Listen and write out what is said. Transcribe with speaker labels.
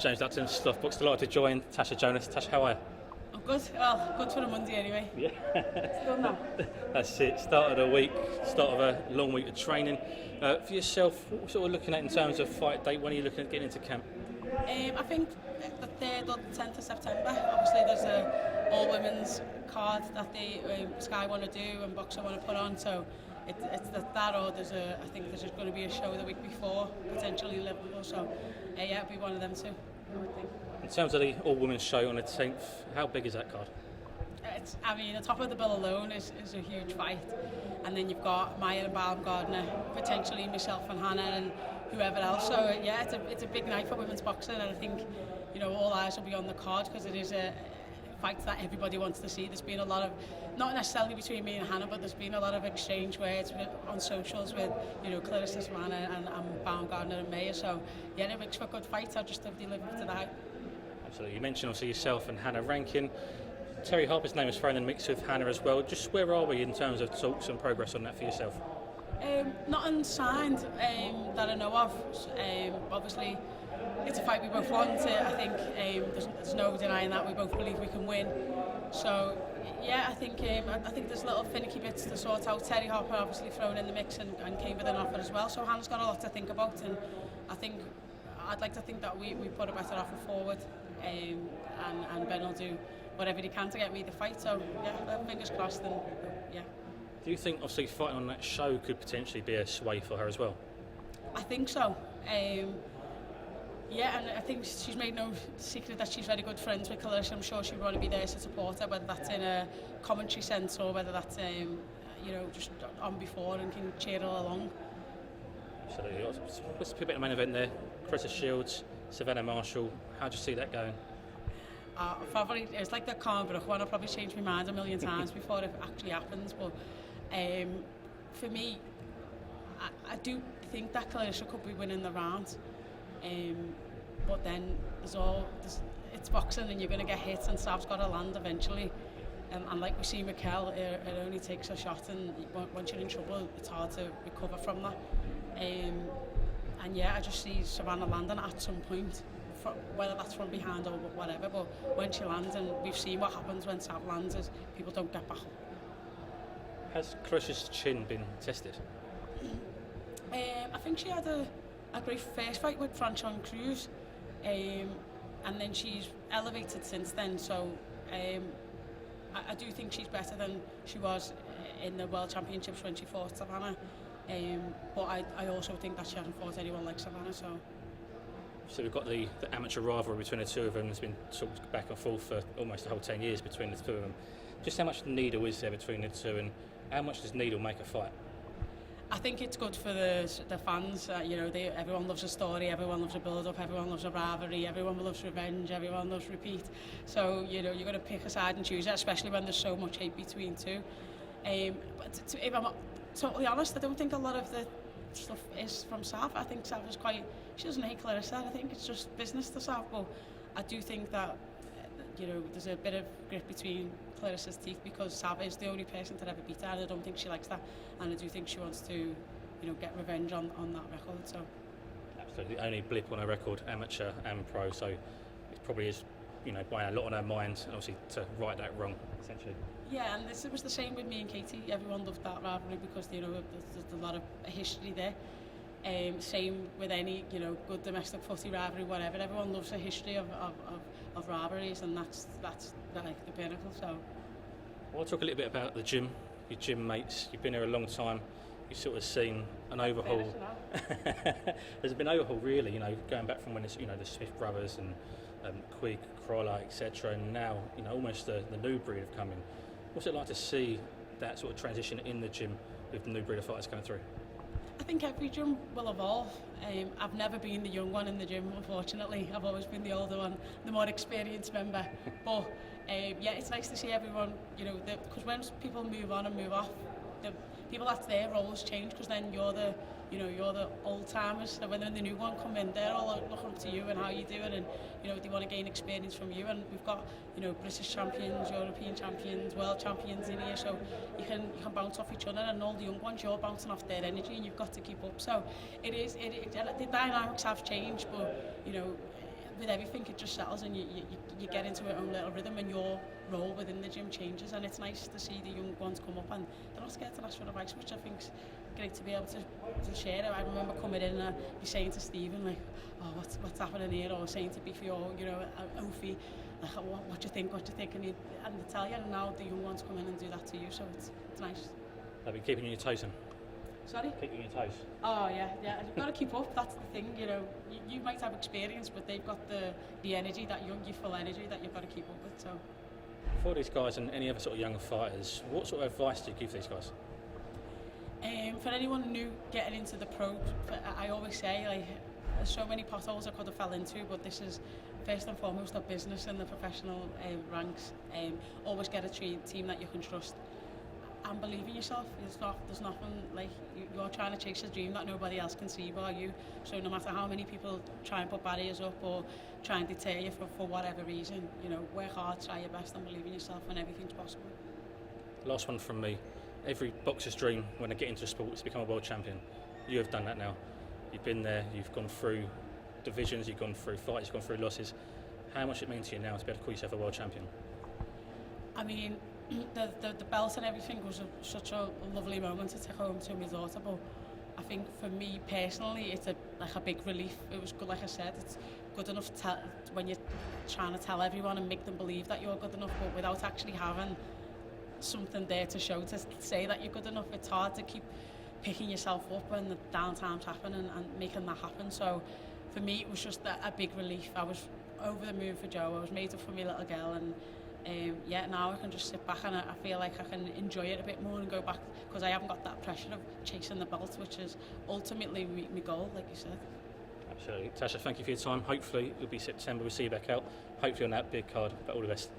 Speaker 1: James Dutton, Slough Books, delighted to join Tasha Jonas. Tasha, how are you?
Speaker 2: I'm good. Well, good for a Monday anyway.
Speaker 1: Yeah.
Speaker 2: It's done now.
Speaker 1: That's it. Start of the week, start of a long week of training. For yourself, what sort of looking at in terms of fight date? When are you looking at getting into camp?
Speaker 2: I think the 3rd or the 10th of September. Obviously, there's a all-women's card that the Sky want to do and Boxer want to put on. So it's that or I think there's going to be a show the week before, potentially Liverpool. So yeah, it'll be one of them too, I would think.
Speaker 1: In terms of the all-women's show on the 10th, how big is that card?
Speaker 2: The top of the bill alone is a huge fight, and then you've got Maya and Baumgardner, potentially myself and Hannah and whoever else. So yeah, it's a big night for women's boxing, and I think all eyes will be on the card because it is a fight that everybody wants to see. There's been a lot of, not necessarily between me and Hannah, but there's been a lot of exchange words on socials with Claressa, Savannah and Baumgardner and Maya. So yeah, it makes for a good fight. I'll just have to live up to that.
Speaker 1: Absolutely. You mentioned also yourself and Hannah Rankin. Terry Harper's name is thrown in the mix with Hannah as well. Just where are we in terms of talks and progress on that for yourself?
Speaker 2: Nothing signed that I know of. Obviously, it's a fight we both want. I think there's no denying that. We both believe we can win. So yeah, I think there's little finicky bits to sort out. Terry Harper obviously thrown in the mix and came with an offer as well. So Hannah's got a lot to think about, and I'd like to think that we put a better offer forward, and Ben will do whatever he can to get me the fight. So yeah, fingers crossed. And yeah.
Speaker 1: Do you think obviously fighting on that show could potentially be a sway for her as well?
Speaker 2: I think so. Yeah, and I think she's made no secret that she's very good friends with Claressa. I'm sure she'd want to be there to support her, whether that's in a commentary sense or whether that's just on before and can cheer her along.
Speaker 1: Absolutely. Let's speak about the main event there. Claressa Shields, Savannah Marshall. How do you see that going?
Speaker 2: Probably it's like the Carnbrook one. I'll probably change my mind a million times before it actually happens. But for me, I do think that Claressa could be winning the round. But then it's boxing and you're going to get hit, and Sav's got to land eventually. And like we see Mikel, it only takes a shot, and once you're in trouble, it's hard to recover from that. And yeah, I just see Savannah landing at some point, whether that's from behind or whatever. But when she lands, and we've seen what happens when Sav lands, is people don't get back.
Speaker 1: Has Claressa's chin been tested?
Speaker 2: I think she had a great first fight with Franchon Cruz, and then she's elevated since then. So I do think she's better than she was in the World Championships when she fought Savannah. But I also think that she hasn't fought anyone like Savannah. So
Speaker 1: we've got the amateur rivalry between the two of them. There's been talked back and forth for almost the whole 10 years between the two of them. Just how much needle is there between the two, and how much does needle make a fight?
Speaker 2: I think it's good for the fans. Everyone loves a story, everyone loves a build-up, everyone loves a rivalry, everyone loves revenge, everyone loves repeat. So you're going to pick a side and choose it, especially when there's so much hate between two. But if I'm totally honest, I don't think a lot of the stuff is from Sav. I think Sav is she doesn't hate Claressa. I think it's just business to Sav. But I do think that there's a bit of grit between Claressa's teeth because Sav is the only person to ever beat her, and I don't think she likes that, and I do think she wants to get revenge on that record. So
Speaker 1: absolutely, the only blip on her record, amateur and pro, so it probably is by a lot on her mind, and obviously to right that wrong essentially.
Speaker 2: Yeah, and it was the same with me and Katie. Everyone loved that rivalry because there's a lot of history there. Same with any good domestic footy rivalry, whatever. Everyone loves a history of rivalries, and that's like the pinnacle. So
Speaker 1: I want to talk a little bit about the gym, your gym mates. You've been here a long time. You've sort of seen an overhaul. There's been an overhaul, really. Going back from when it's the Smith brothers and Quigg, Crawler, etc., and now almost the new breed have come in. What's it like to see that sort of transition in the gym with the new breed of fighters coming through?
Speaker 2: I think every gym will evolve. I've never been the young one in the gym, unfortunately. I've always been the older one, the more experienced member. But yeah, it's nice to see everyone, because when people move on and move off, the people that's their roles change, because then you're the old timers. So when the new one come in, they're all looking up to you and how you do it, and they want to gain experience from you. And we've got British champions, European champions, world champions in here, so you can bounce off each other. And all the young ones, you're bouncing off their energy, and you've got to keep up. So the dynamics have changed, but with everything, it just settles and you get into your own little rhythm, and your role within the gym changes. And it's nice to see the young ones come up and they're not scared to ask for advice, which I think's great to be able to share. I remember coming in and be saying to Stephen, like, oh, what's happening here, or saying to Beefy, or Ophi, like, what do you think, and they tell you, and now the young ones come in and do that to you, so it's nice.
Speaker 1: They'll be keeping you on your toes then?
Speaker 2: Sorry?
Speaker 1: Keeping you on your toes?
Speaker 2: Oh yeah, you've got to keep up, that's the thing, you might have experience, but they've got the energy, that young, youthful energy that you've got to keep up with, so.
Speaker 1: For these guys and any other sort of younger fighters, what sort of advice do you give these guys?
Speaker 2: For anyone new getting into the pro, I always say, like, there's so many potholes I could have fell into, but this is first and foremost a business in the professional ranks. Always get a team that you can trust and believe in yourself. There's nothing like you're trying to chase a dream that nobody else can see but you. So no matter how many people try and put barriers up or try and deter you for whatever reason, work hard, try your best, and believe in yourself, and everything's possible.
Speaker 1: Last one from me. Every boxer's dream when they get into sport is to become a world champion. You have done that now. You've been there, you've gone through divisions, you've gone through fights, you've gone through losses. How much it means to you now to be able to call yourself a world champion?
Speaker 2: I mean, the belt and everything was such a lovely moment to take home to my daughter, but I think for me personally it's like a big relief. It was good, like I said, it's good enough when you're trying to tell everyone and make them believe that you're good enough, but without actually having something there to show, to say that you're good enough, it's hard to keep picking yourself up when the downtimes happen and making that happen. So for me it was just a big relief. I was over the moon for Joe, I was made up for my little girl, and now I can just sit back and I feel like I can enjoy it a bit more and go back, because I haven't got that pressure of chasing the belt, which is ultimately my goal, like you said.
Speaker 1: Absolutely. Tasha, thank you for your time. Hopefully it'll be September, we'll see you back out. Hopefully on that big card, but all the best.